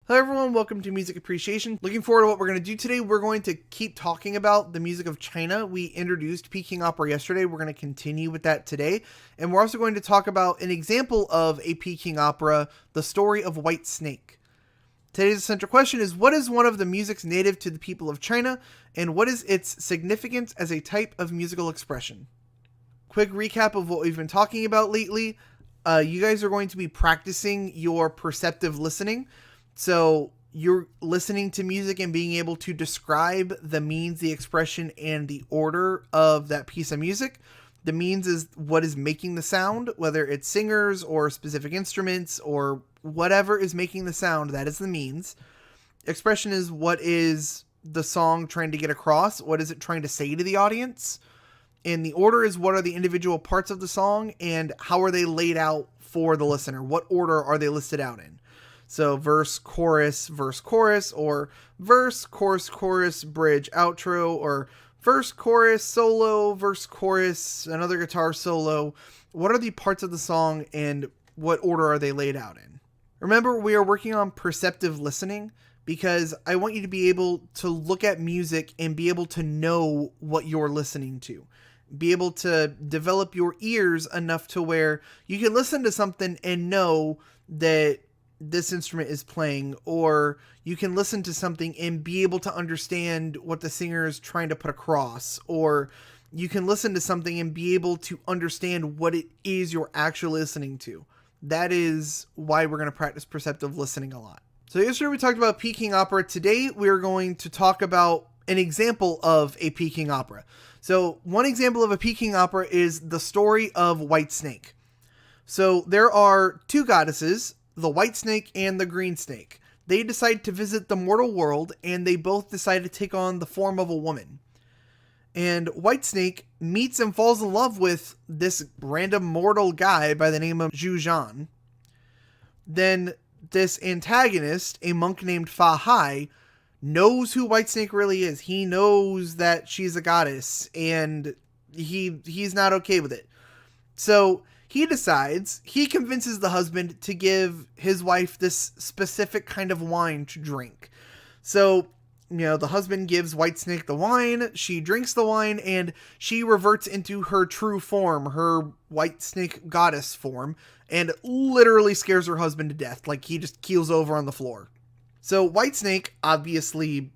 Hello everyone, welcome to Music Appreciation. Looking forward to what we're going to do today. We're going to keep talking about the music of China. We introduced Peking opera yesterday. We're going to continue with that today. And we're also going to talk about an example of a Peking opera, the story of White Snake. Today's essential question is, what is one of the musics native to the people of China, and what is its significance as a type of musical expression? Quick recap of what we've been talking about lately. You guys are going to be practicing your perceptive listening. So you're listening to music and being able to describe the means, the expression, and the order of that piece of music. The means is what is making the sound, whether it's singers or specific instruments or whatever is making the sound, that is the means. Expression is what is the song trying to get across, what is it trying to say to the audience. And the order is what are the individual parts of the song and how are they laid out for the listener? What order are they listed out in? So verse, chorus, or verse, chorus, bridge, outro, or verse, chorus, solo, verse, chorus, another guitar solo. What are the parts of the song and what order are they laid out in? Remember, we are working on perceptive listening because I want you to be able to look at music and be able to know what you're listening to. Be able to develop your ears enough to where you can listen to something and know that this instrument is playing, or you can listen to something and be able to understand what the singer is trying to put across, or you can listen to something and be able to understand what it is you're actually listening to. That is why we're going to practice perceptive listening a lot. So yesterday we talked about Peking opera. Today we're going to talk about an example of a Peking opera. So one example of a Peking opera is the story of White Snake. So there are two goddesses, the White Snake and the Green Snake. They decide to visit the mortal world, and they both decide to take on the form of a woman. And White Snake meets and falls in love with this random mortal guy by the name of Zhu Zhan. Then this antagonist, a monk named Fa Hai, knows who White Snake really is. He knows that she's a goddess, and he's not okay with it. So he convinces the husband to give his wife this specific kind of wine to drink. So, the husband gives White Snake the wine, she drinks the wine, and she reverts into her true form, her White Snake goddess form, and literally scares her husband to death. Like, he just keels over on the floor. So White Snake, obviously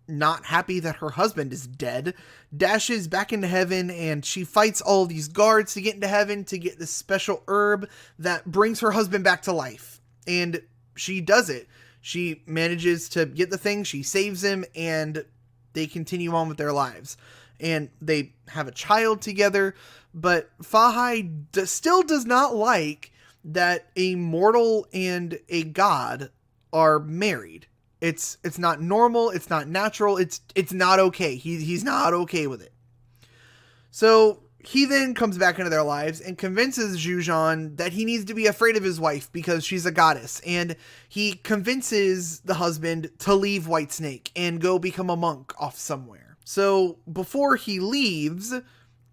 not happy that her husband is dead, dashes back into heaven, and she fights all these guards to get into heaven to get this special herb that brings her husband back to life. And she does it. She manages to get the thing, she saves him, and they continue on with their lives. And they have a child together, but Fa Hai still does not like that a mortal and a god are married. It's not normal, it's not natural, it's not okay. He's not okay with it. So he then comes back into their lives and convinces Zhu Zhan that he needs to be afraid of his wife because she's a goddess. And he convinces the husband to leave White Snake and go become a monk off somewhere. So before he leaves,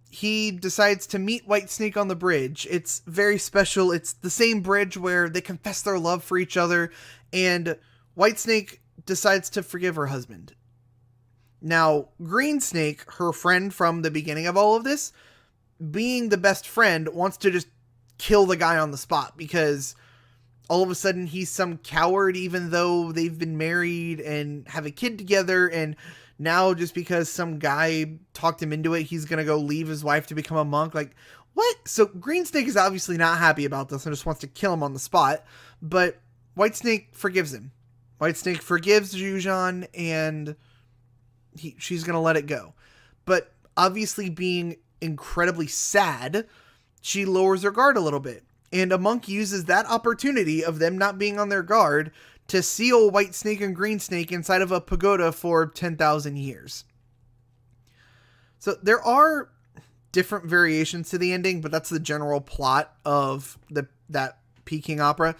he decides to meet White Snake on the bridge. It's very special. It's the same bridge where they confess their love for each other, and White Snake decides to forgive her husband. Now, Green Snake, her friend from the beginning of all of this, being the best friend, wants to just kill the guy on the spot because all of a sudden he's some coward even though they've been married and have a kid together, and now just because some guy talked him into it, he's going to go leave his wife to become a monk. Like, what? So Green Snake is obviously not happy about this and just wants to kill him on the spot, but White Snake forgives him. White Snake forgives Zhu Zhan, and she's going to let it go. But obviously being incredibly sad, she lowers her guard a little bit. And a monk uses that opportunity of them not being on their guard to seal White Snake and Green Snake inside of a pagoda for 10,000 years. So there are different variations to the ending, but that's the general plot of that Peking opera.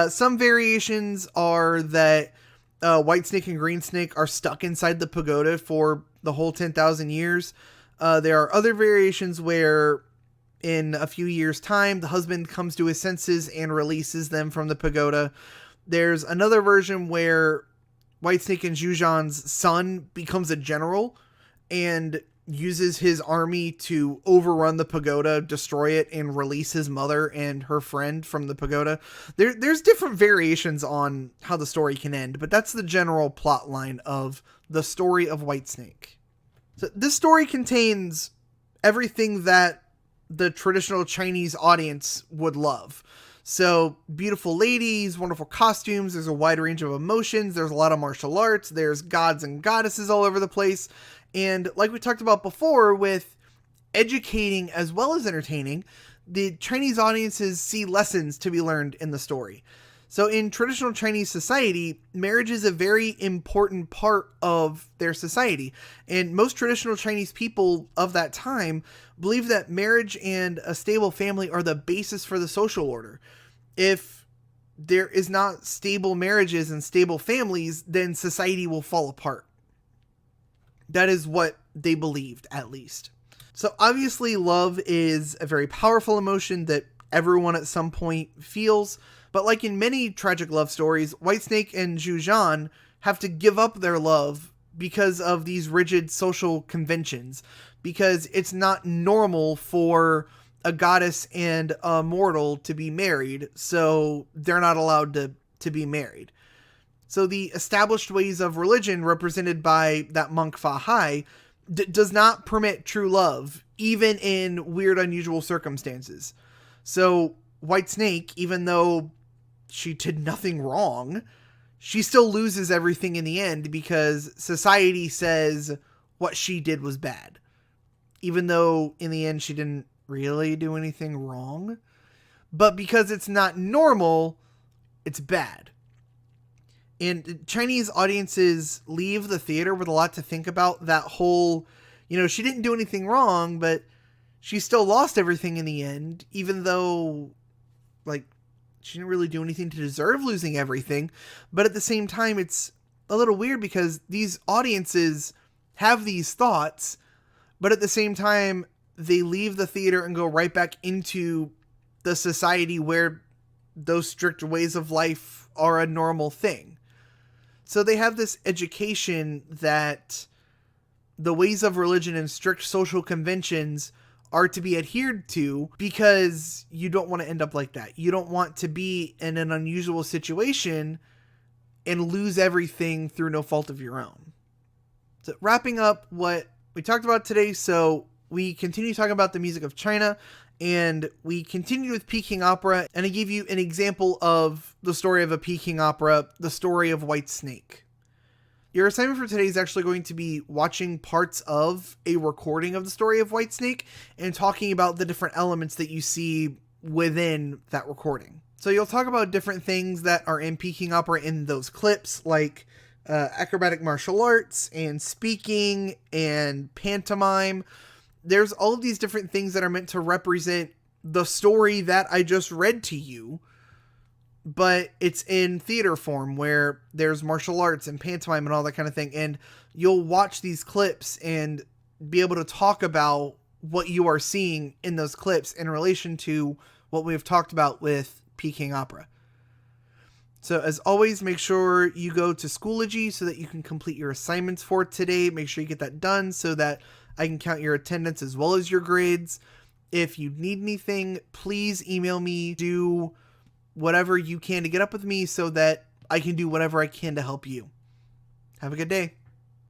Some variations are that White Snake and Green Snake are stuck inside the pagoda for the whole 10,000 years. There are other variations where in a few years' time, the husband comes to his senses and releases them from the pagoda. There's another version where Whitesnake and Zhujian's son becomes a general and uses his army to overrun the pagoda, destroy it, and release his mother and her friend from the pagoda. There's different variations on how the story can end, but that's the general plot line of the story of Whitesnake. So this story contains everything that the traditional Chinese audience would love. So beautiful ladies, wonderful costumes, there's a wide range of emotions, there's a lot of martial arts, there's gods and goddesses all over the place. And like we talked about before, with educating as well as entertaining, the Chinese audiences see lessons to be learned in the story. So in traditional Chinese society, marriage is a very important part of their society. And most traditional Chinese people of that time believe that marriage and a stable family are the basis for the social order. If there is not stable marriages and stable families, then society will fall apart. That is what they believed, at least. So obviously love is a very powerful emotion that everyone at some point feels. But like in many tragic love stories, Whitesnake and Zhujian have to give up their love because of these rigid social conventions. Because it's not normal for a goddess and a mortal to be married, so they're not allowed to be married. So the established ways of religion represented by that monk Fa Hai does not permit true love, even in weird, unusual circumstances. So Whitesnake, even though she did nothing wrong, she still loses everything in the end because society says what she did was bad. Even though in the end she didn't really do anything wrong. But because it's not normal, it's bad. And Chinese audiences leave the theater with a lot to think about. That whole, she didn't do anything wrong, but she still lost everything in the end, even though, she didn't really do anything to deserve losing everything. But at the same time, it's a little weird because these audiences have these thoughts, but at the same time, they leave the theater and go right back into the society where those strict ways of life are a normal thing. So they have this education that the ways of religion and strict social conventions are to be adhered to because you don't want to end up like that. You don't want to be in an unusual situation and lose everything through no fault of your own. So wrapping up what we talked about today, so we continue talking about the music of China, and we continued with Peking opera, and I gave you an example of the story of a Peking opera, the story of Whitesnake. Your assignment for today is actually going to be watching parts of a recording of the story of Whitesnake and talking about the different elements that you see within that recording. So you'll talk about different things that are in Peking opera in those clips, like acrobatic martial arts and speaking and pantomime. There's all of these different things that are meant to represent the story that I just read to you, but it's in theater form where there's martial arts and pantomime and all that kind of thing. And you'll watch these clips and be able to talk about what you are seeing in those clips in relation to what we've talked about with Peking opera. So as always, make sure you go to Schoology so that you can complete your assignments for today. Make sure you get that done so that I can count your attendance as well as your grades. If you need anything, please email me. Do whatever you can to get up with me so that I can do whatever I can to help you. Have a good day.